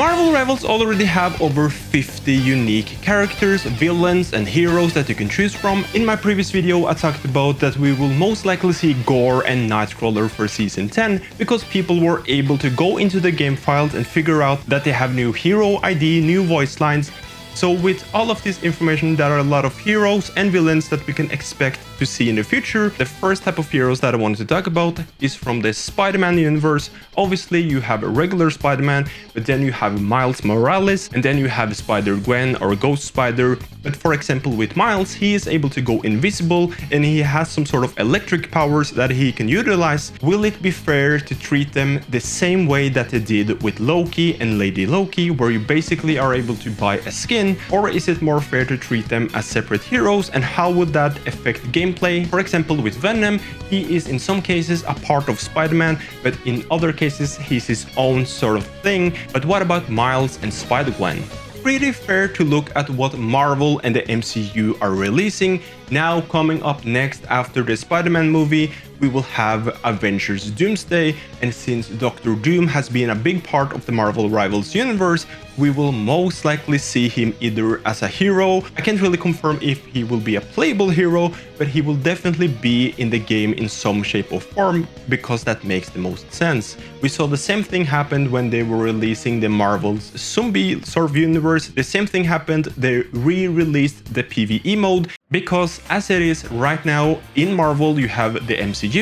Marvel Rivals already have over 50 unique characters, villains and heroes that you can choose from. In my previous video I talked about that we will most likely see Gore and Nightcrawler for Season 10 because people were able to go into the game files and figure out that they have new hero ID, new voice lines. So with all of this information, there are a lot of heroes and villains that we can expect to see in the future. The first type of heroes that I wanted to talk about is from the Spider-Man universe. Obviously you have a regular Spider-Man, but then you have Miles Morales, and then you have Spider-Gwen or Ghost Spider. But for example with Miles, he is able to go invisible and he has some sort of electric powers that he can utilize. Will it be fair to treat them the same way that they did with Loki and Lady Loki, where you basically are able to buy a skin? Or is it more fair to treat them as separate heroes, and how would that affect gameplay? For example with Venom, he is in some cases a part of Spider-Man, but in other cases he's his own sort of thing. But what about Miles and Spider-Gwen? Pretty fair to look at what Marvel and the MCU are releasing. Now coming up next after the Spider-Man movie, we will have Avengers Doomsday, and since Doctor Doom has been a big part of the Marvel Rivals universe, we will most likely see him either as a hero. I can't really confirm if he will be a playable hero, but he will definitely be in the game in some shape or form because that makes the most sense. We saw the same thing happen when they were releasing the Marvel's zombie sort of universe. The same thing happened, they re-released the PvE mode, because as it is right now in Marvel, you have the MCU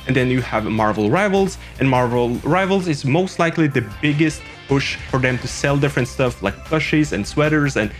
and then you have Marvel Rivals, and Marvel Rivals is most likely the biggest push for them to sell different stuff like plushies and sweaters and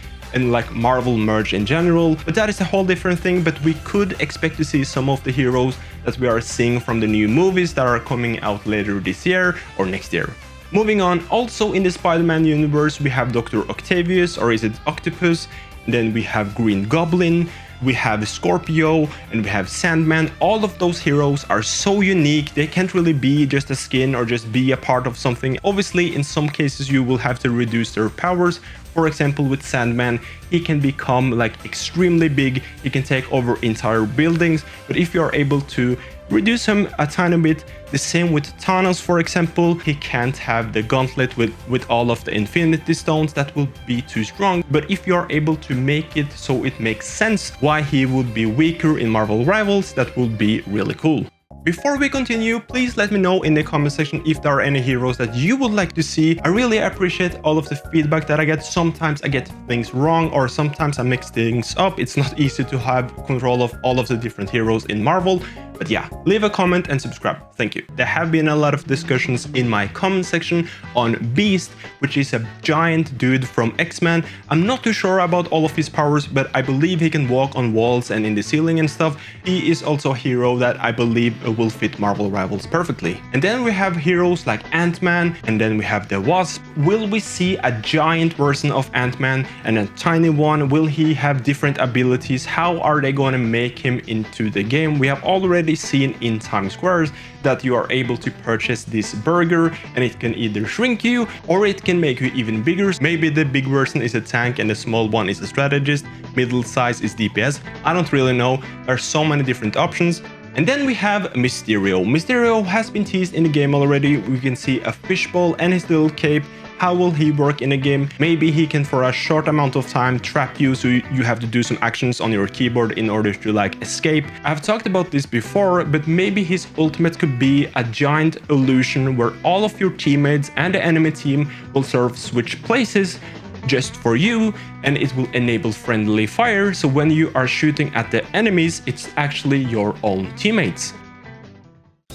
like Marvel merch in general. But that is a whole different thing. But we could expect to see some of the heroes that we are seeing from the new movies that are coming out later this year or next year. Moving on, also in the Spider-Man universe, we have Dr. Octavius, or is it Octopus? And then we have Green Goblin, we have Scorpio, and we have Sandman. All of those heroes are so unique, they can't really be just a skin or just be a part of something. Obviously, in some cases you will have to reduce their powers. For example, with Sandman, he can become like extremely big, he can take over entire buildings, but if you are able to reduce him a tiny bit, the same with Thanos, for example, he can't have the gauntlet with all of the Infinity Stones, that will be too strong. But if you are able to make it so it makes sense why he would be weaker in Marvel Rivals, that would be really cool. Before we continue, please let me know in the comment section if there are any heroes that you would like to see. I really appreciate all of the feedback that I get. Sometimes I get things wrong or sometimes I mix things up. It's not easy to have control of all of the different heroes in Marvel. But yeah, leave a comment and subscribe. Thank you. There have been a lot of discussions in my comment section on Beast, which is a giant dude from X-Men. I'm not too sure about all of his powers, but I believe he can walk on walls and in the ceiling and stuff. He is also a hero that I believe will fit Marvel Rivals perfectly. And then we have heroes like Ant-Man, and then we have the Wasp. Will we see a giant version of Ant-Man and a tiny one? Will he have different abilities? How are they going to make him into the game? We have already seen in Times Square that you are able to purchase this burger and it can either shrink you or it can make you even bigger. Maybe the big version is a tank and the small one is a strategist, middle size is DPS. I don't really know. There are so many different options. And then we have Mysterio. Mysterio has been teased in the game already. We can see a fishbowl and his little cape. How will he work in a game? Maybe he can for a short amount of time trap you, so you have to do some actions on your keyboard in order to like escape. I've talked about this before, but maybe his ultimate could be a giant illusion where all of your teammates and the enemy team will sort of switch places just for you, and it will enable friendly fire, so when you are shooting at the enemies, it's actually your own teammates.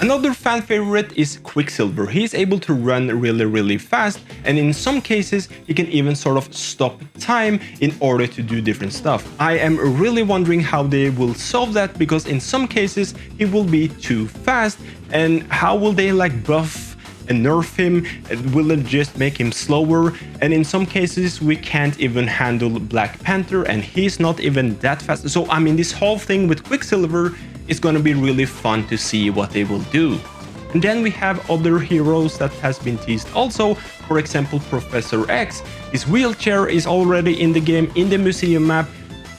Another fan favorite is Quicksilver. He is able to run really fast, and in some cases he can even sort of stop time in order to do different stuff. I am really wondering how they will solve that, because in some cases he will be too fast, and how will they like buff and nerf him? Will it just make him slower? And in some cases we can't even handle Black Panther and he's not even that fast. So I mean, this whole thing with Quicksilver is going to be really fun to see what they will do. And then we have other heroes that has been teased also. For example, Professor X. His wheelchair is already in the game, in the museum map.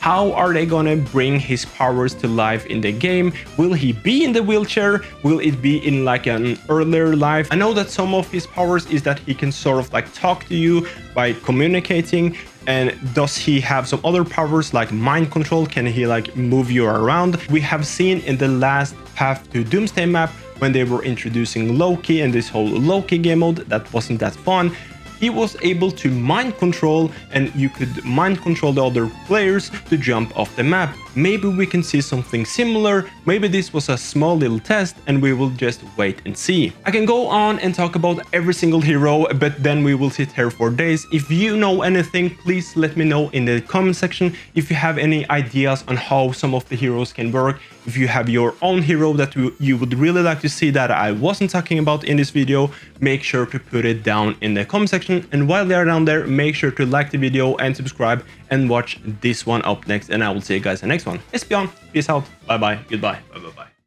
How are they gonna bring his powers to life in the game? Will he be in the wheelchair? Will it be in like an earlier life? I know that some of his powers is that he can sort of like talk to you by communicating. And does he have some other powers like mind control? Can he like move you around? We have seen in the last Path to Doomsday map when they were introducing Loki and this whole Loki game mode that wasn't that fun. He was able to mind control, and you could mind control the other players to jump off the map. Maybe we can see something similar. Maybe this was a small little test and we will just wait and see. I can go on and talk about every single hero, but then we will sit here for days. If you know anything, please let me know in the comment section. If you have any ideas on how some of the heroes can work, if you have your own hero that you would really like to see that I wasn't talking about in this video, make sure to put it down in the comment section. And while they are down there, make sure to like the video and subscribe and watch this one up next. And I will see you guys in the next one. It's Beyond. Peace out. Bye bye. Goodbye. Bye bye bye.